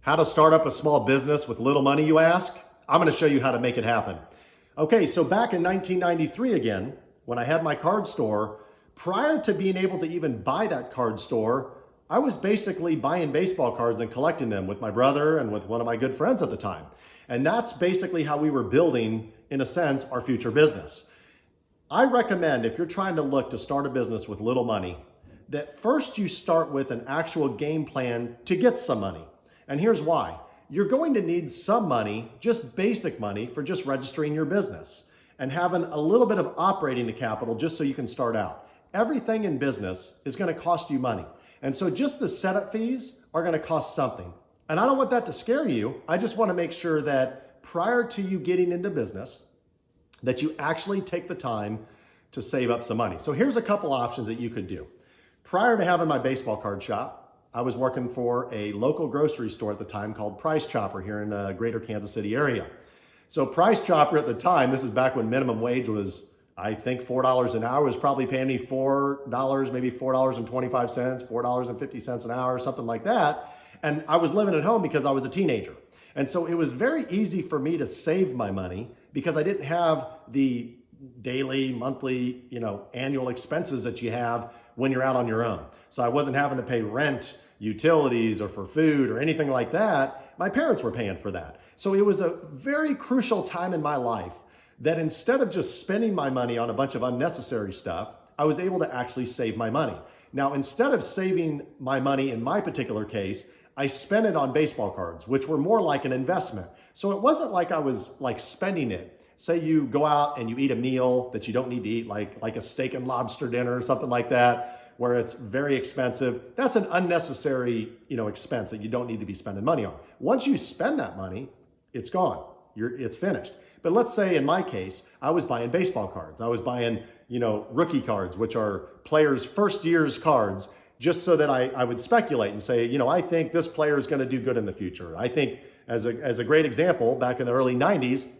How to start up a small business with little money, you ask? I'm going to show you how to make it happen. Okay, so back in 1993 again, when I had my card store, prior to being able to even buy that card store, I was basically buying baseball cards and collecting them with my brother and with one of my good friends at the time. And that's basically how we were building, in a sense, our future business. I recommend, if you're trying to look to start a business with little money, that first you start with an actual game plan to get some money. And here's why. You're going to need some money, just basic money, for just registering your business and having a little bit of operating capital just so you can start out. Everything in business is going to cost you money. And so just the setup fees are going to cost something. And I don't want that to scare you. I just want to make sure that prior to you getting into business, that you actually take the time to save up some money. So here's a couple options that you could do. Prior to having my baseball card shop, I was working for a local grocery store at the time called Price Chopper here in the greater Kansas City area. So Price Chopper at the time, this is back when minimum wage was, I think, $4 an hour, was probably paying me $4, maybe $4.25, $4.50 an hour, something like that. And I was living at home because I was a teenager. And so it was very easy for me to save my money because I didn't have the daily, monthly, annual expenses that you have when you're out on your own. So I wasn't having to pay rent, utilities, or for food or anything like that. My parents were paying for that. So it was a very crucial time in my life that instead of just spending my money on a bunch of unnecessary stuff, I was able to actually save my money. Now, instead of saving my money in my particular case, I spent it on baseball cards, which were more like an investment. So it wasn't like I was spending it. Say you go out and you eat a meal that you don't need to eat, like a steak and lobster dinner or something like that, where it's very expensive. That's an unnecessary, expense that you don't need to be spending money on. Once you spend that money, it's gone. It's finished. But let's say in my case, I was buying baseball cards. I was buying, rookie cards, which are players' first year's cards, just so that I would speculate and say, I think this player is going to do good in the future. I think, as a great example, back in the early 90s,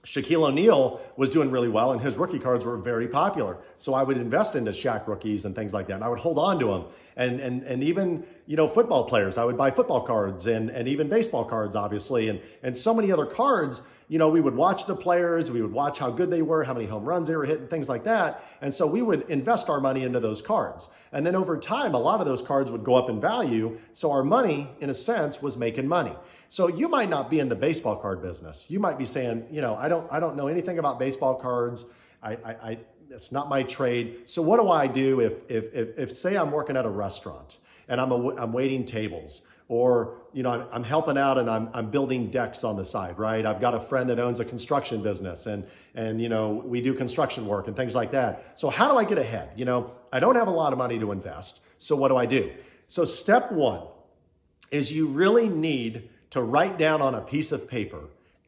Shaquille O'Neal was doing really well and his rookie cards were very popular. So I would invest into Shaq rookies and things like that. And I would hold on to them. And even, football players, I would buy football cards and even baseball cards, obviously. And so many other cards, we would watch the players, we would watch how good they were, how many home runs they were hitting, things like that. And so we would invest our money into those cards. And then over time, a lot of those cards would go up in value. So our money, in a sense, was making money. So you might not be in the baseball card business. You might be saying, I don't know anything about baseball cards. It's not my trade. So what do I do if say I'm working at a restaurant and I'm waiting tables, or I'm helping out and I'm building decks on the side, right? I've got a friend that owns a construction business and we do construction work and things like that. So how do I get ahead? I don't have a lot of money to invest. So what do I do? So step one is you really need to write down on a piece of paper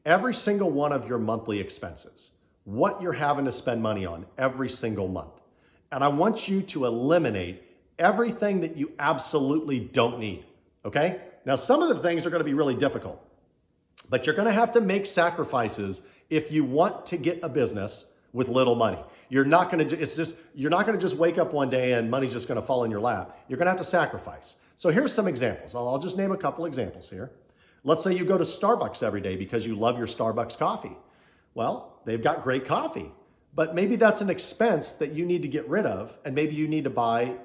every single one of your monthly expenses, what you're having to spend money on every single month. And I want you to eliminate everything that you absolutely don't need, okay? Now, some of the things are going to be really difficult, but you're going to have to make sacrifices if you want to get a business with little money. You're not going to just wake up one day and money's just going to fall in your lap. You're going to have to sacrifice. So here's some examples. I'll just name a couple examples here. Let's say you go to Starbucks every day because you love your Starbucks coffee. Well, they've got great coffee, but maybe that's an expense that you need to get rid of, and maybe you need to buy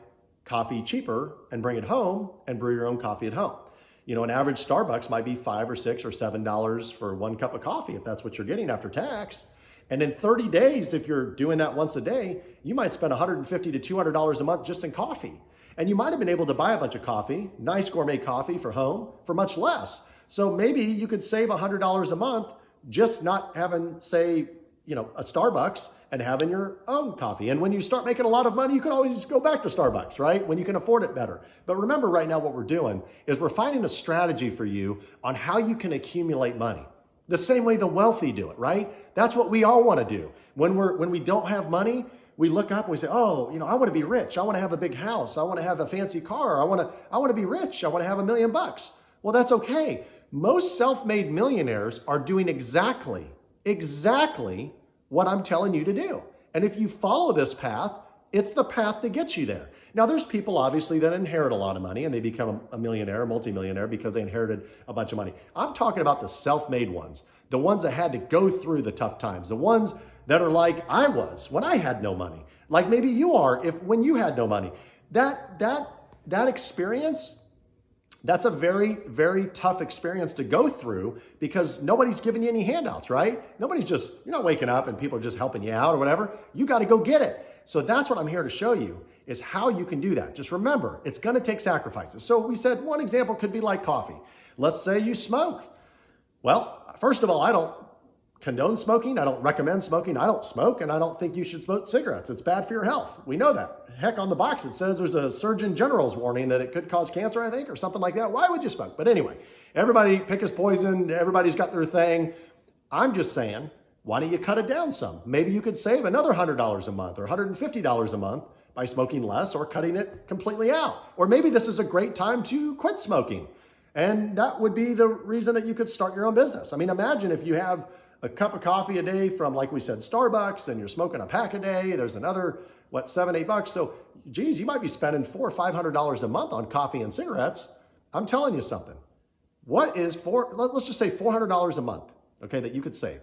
coffee cheaper and bring it home and brew your own coffee at home. An average Starbucks might be $5 or $6 or $7 for one cup of coffee if that's what you're getting after tax. And in 30 days, if you're doing that once a day, you might spend $150 to $200 a month just in coffee. And you might have been able to buy a bunch of coffee, nice gourmet coffee for home, for much less. So maybe you could save $100 a month just not having, say, a Starbucks and having your own coffee. And when you start making a lot of money, you can always go back to Starbucks, right? When you can afford it better. But remember right now what we're doing is we're finding a strategy for you on how you can accumulate money. The same way the wealthy do it, right? That's what we all want to do. When we don't have money, we look up and we say, I want to be rich. I want to have a big house. I want to have a fancy car. I want to be rich. I want to have $1 million. Well, that's okay. Most self-made millionaires are doing exactly what I'm telling you to do. And if you follow this path, It's the path that gets you there. Now, there's people obviously that inherit a lot of money and they become a millionaire, multimillionaire because they inherited a bunch of money. I'm talking about the self-made ones, the ones that had to go through the tough times, the ones that are like I was when I had no money, like maybe you are when you had no money. That experience, that's a very, very tough experience to go through because nobody's giving you any handouts, right? You're not waking up and people are just helping you out or whatever. You got to go get it. So that's what I'm here to show you is how you can do that. Just remember, it's going to take sacrifices. So we said one example could be like coffee. Let's say you smoke. Well, first of all, I don't condone smoking. I don't recommend smoking. I don't smoke, and I don't think you should smoke cigarettes. It's bad for your health. We know that. Heck, on the box it says there's a Surgeon General's warning that it could cause cancer, I think, or something like that. Why would you smoke? But anyway, everybody pick his poison. Everybody's got their thing. I'm just saying, why don't you cut it down some? Maybe you could save another $100 a month or $150 a month by smoking less or cutting it completely out. Or maybe this is a great time to quit smoking. And that would be the reason that you could start your own business. I mean, imagine if you have a cup of coffee a day from, like we said, Starbucks, and you're smoking a pack a day. There's another, $7, $8? So, geez, you might be spending $400 or $500 a month on coffee and cigarettes. I'm telling you something. Let's just say $400 a month, okay, that you could save.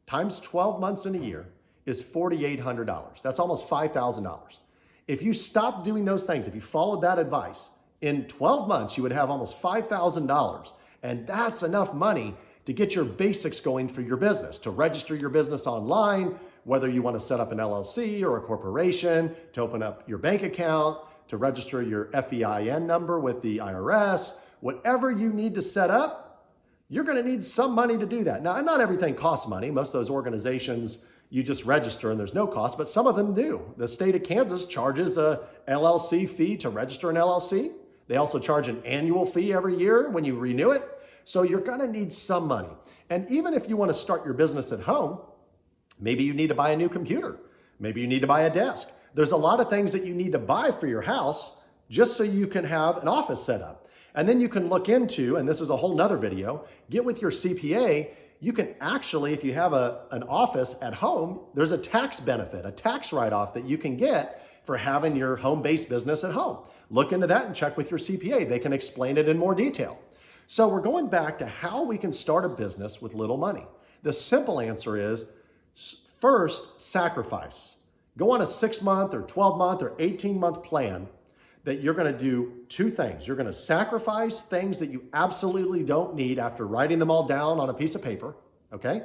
Times 12 months in a year is $4,800. That's almost $5,000. If you stopped doing those things, if you followed that advice, in 12 months, you would have almost $5,000. And that's enough money to get your basics going for your business, to register your business online, whether you want to set up an LLC or a corporation, to open up your bank account, to register your FEIN number with the IRS, whatever you need to set up, you're going to need some money to do that. Now, not everything costs money. Most of those organizations, you just register and there's no cost, but some of them do. The state of Kansas charges a LLC fee to register an LLC. They also charge an annual fee every year when you renew it. So you're going to need some money. And even if you want to start your business at home, maybe you need to buy a new computer. Maybe you need to buy a desk. There's a lot of things that you need to buy for your house just so you can have an office set up. And then you can look into, and this is a whole nother video, get with your CPA. You can actually, if you have an office at home, there's a tax benefit, a tax write-off that you can get for having your home-based business at home. Look into that and check with your CPA. They can explain it in more detail. So we're going back to how we can start a business with little money. The simple answer is, first, sacrifice. Go on a 6-month or 12-month or 18-month plan that you're going to do two things. You're going to sacrifice things that you absolutely don't need after writing them all down on a piece of paper, okay?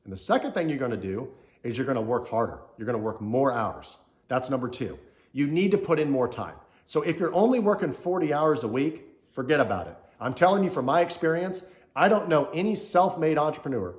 And the second thing you're going to do is you're going to work harder. You're going to work more hours. That's number 2. You need to put in more time. So if you're only working 40 hours a week, forget about it. I'm telling you from my experience, I don't know any self-made entrepreneur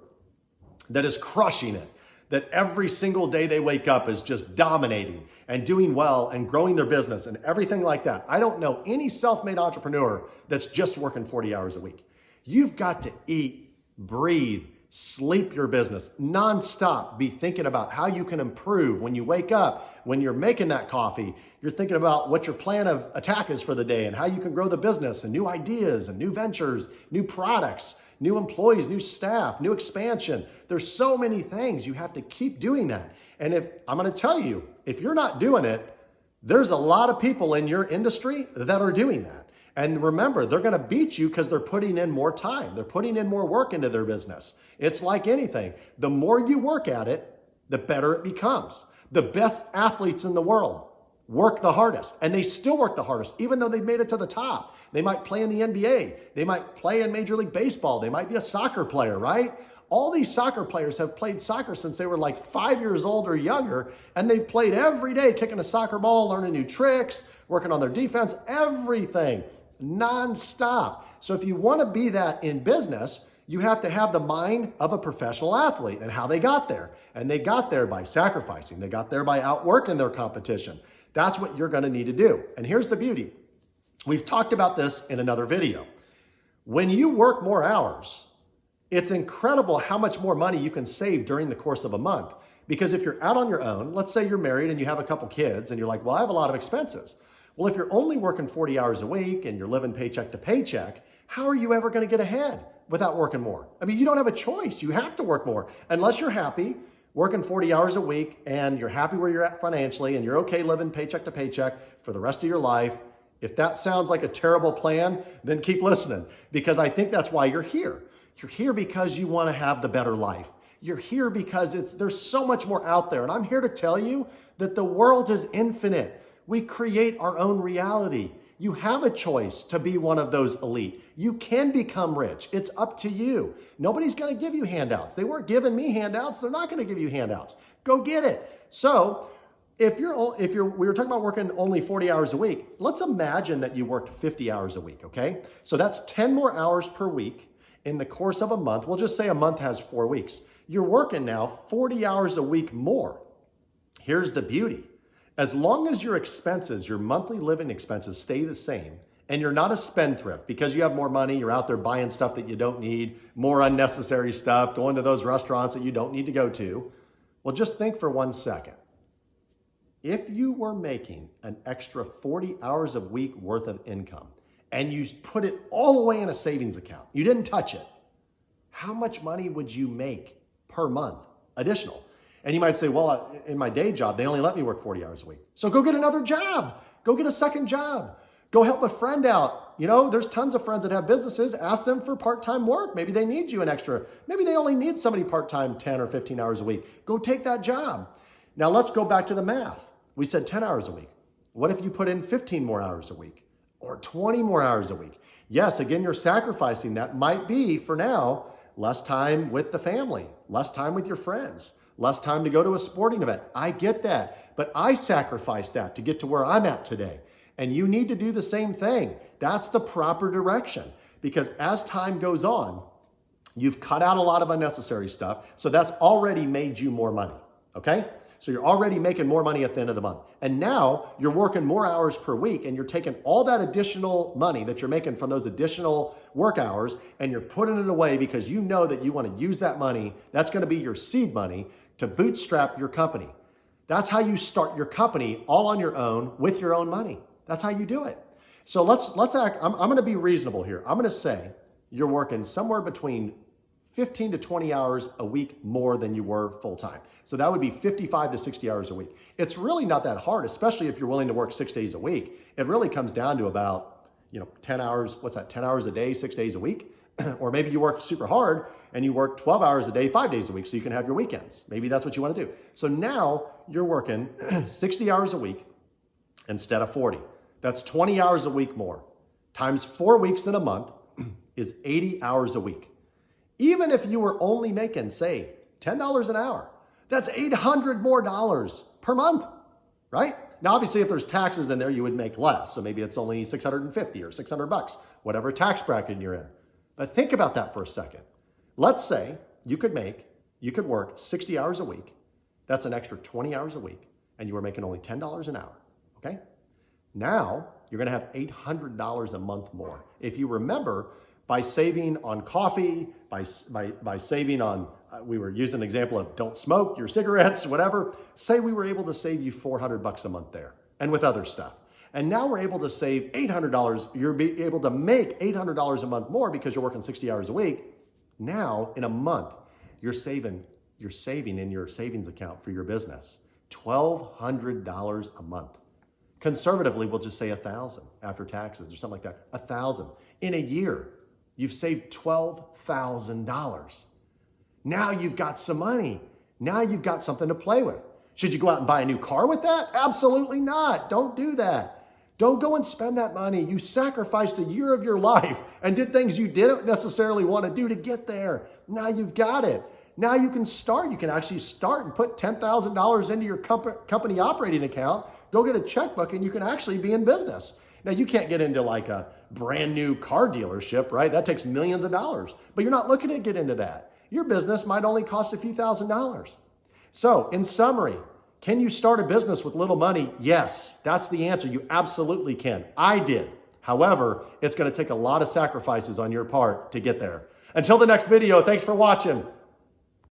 that is crushing it, that every single day they wake up is just dominating and doing well and growing their business and everything like that. I don't know any self-made entrepreneur that's just working 40 hours a week. You've got to eat, breathe, sleep your business nonstop. Be thinking about how you can improve when you wake up, when you're making that coffee. You're thinking about what your plan of attack is for the day and how you can grow the business and new ideas and new ventures, new products, new employees, new staff, new expansion. There's so many things. You have to keep doing that. And I'm going to tell you, if you're not doing it, there's a lot of people in your industry that are doing that. And remember, they're going to beat you because they're putting in more time. They're putting in more work into their business. It's like anything. The more you work at it, the better it becomes. The best athletes in the world work the hardest, and they still work the hardest, even though they've made it to the top. They might play in the NBA. They might play in Major League Baseball. They might be a soccer player, right? All these soccer players have played soccer since they were like 5 years old or younger, and they've played every day, kicking a soccer ball, learning new tricks, working on their defense, everything. Nonstop. So if you want to be that in business, you have to have the mind of a professional athlete and how they got there. And they got there by sacrificing. They got there by outworking their competition. That's what you're going to need to do. And here's the beauty. We've talked about this in another video. When you work more hours, it's incredible how much more money you can save during the course of a month. Because if you're out on your own, let's say you're married and you have a couple kids and you're like, well, I have a lot of expenses. Well, if you're only working 40 hours a week and you're living paycheck to paycheck, how are you ever going to get ahead without working more? I mean, you don't have a choice. You have to work more unless you're happy working 40 hours a week and you're happy where you're at financially and you're okay living paycheck to paycheck for the rest of your life. If that sounds like a terrible plan, then keep listening, because I think that's why you're here. You're here because you want to have the better life. You're here because there's so much more out there. And I'm here to tell you that the world is infinite. We create our own reality. You have a choice to be one of those elite. You can become rich. It's up to you. Nobody's going to give you handouts. They weren't giving me handouts. They're not going to give you handouts. Go get it. So we were talking about working only 40 hours a week. Let's imagine that you worked 50 hours a week, okay? So that's 10 more hours per week in the course of a month. We'll just say a month has 4 weeks. You're working now 40 hours a week more. Here's the beauty. As long as your expenses, your monthly living expenses stay the same, and you're not a spendthrift because you have more money, you're out there buying stuff that you don't need, more unnecessary stuff, going to those restaurants that you don't need to go to. Well, just think for 1 second. If you were making an extra 40 hours a week worth of income and you put it all away in a savings account, you didn't touch it, how much money would you make per month additional? And you might say, well, in my day job, they only let me work 40 hours a week. So go get another job. Go get a second job. Go help a friend out. You know, there's tons of friends that have businesses. Ask them for part-time work. Maybe they need you an extra. Maybe they only need somebody part-time 10 or 15 hours a week. Go take that job. Now let's go back to the math. We said 10 hours a week. What if you put in 15 more hours a week or 20 more hours a week? Yes, again, you're sacrificing. That might be, for now, less time with the family, less time with your friends, less time to go to a sporting event. I get that, but I sacrificed that to get to where I'm at today. And you need to do the same thing. That's the proper direction, because as time goes on, you've cut out a lot of unnecessary stuff. So that's already made you more money, okay? So you're already making more money at the end of the month. And now you're working more hours per week, and you're taking all that additional money that you're making from those additional work hours and you're putting it away because you know that you want to use that money. That's going to be your seed money to bootstrap your company. That's how you start your company all on your own with your own money. That's how you do it. So let's act. I'm going to be reasonable here. I'm going to say you're working somewhere between 15 to 20 hours a week more than you were full time. So that would be 55 to 60 hours a week. It's really not that hard, especially if you're willing to work 6 days a week. It really comes down to about, 10 hours, 10 hours a day, 6 days a week. Or maybe you work super hard and you work 12 hours a day, 5 days a week, so you can have your weekends. Maybe that's what you want to do. So now you're working 60 hours a week instead of 40. That's 20 hours a week more. Times 4 weeks in a month is 80 hours a week. Even if you were only making, say, $10 an hour, that's $800 more per month, right? Now, obviously, if there's taxes in there, you would make less. So maybe it's only $650 or $600, whatever tax bracket you're in. But think about that for a second. Let's say you could work 60 hours a week. That's an extra 20 hours a week, and you were making only $10 an hour, okay? Now, you're gonna have $800 a month more. If you remember, by saving on coffee, by saving on, we were using an example of don't smoke, your cigarettes, whatever. Say we were able to save you $400 a month there, and with other stuff. And now we're able to save $800. You're able to make $800 a month more because you're working 60 hours a week. Now, in a month, you're saving in your savings account for your business $1,200 a month. Conservatively, we'll just say $1,000 after taxes or something like that. $1,000 in a year. You've saved $12,000. Now you've got some money. Now you've got something to play with. Should you go out and buy a new car with that? Absolutely not. Don't do that. Don't go and spend that money. You sacrificed a year of your life and did things you didn't necessarily want to do to get there. Now you've got it. Now you can start. You can actually start and put $10,000 into your company operating account, go get a checkbook, and you can actually be in business. Now, you can't get into like a brand new car dealership, right? That takes millions of dollars, but you're not looking to get into that. Your business might only cost a few $1,000s. So in summary, can you start a business with little money? Yes, that's the answer. You absolutely can. I did. However, it's going to take a lot of sacrifices on your part to get there. Until the next video, thanks for watching.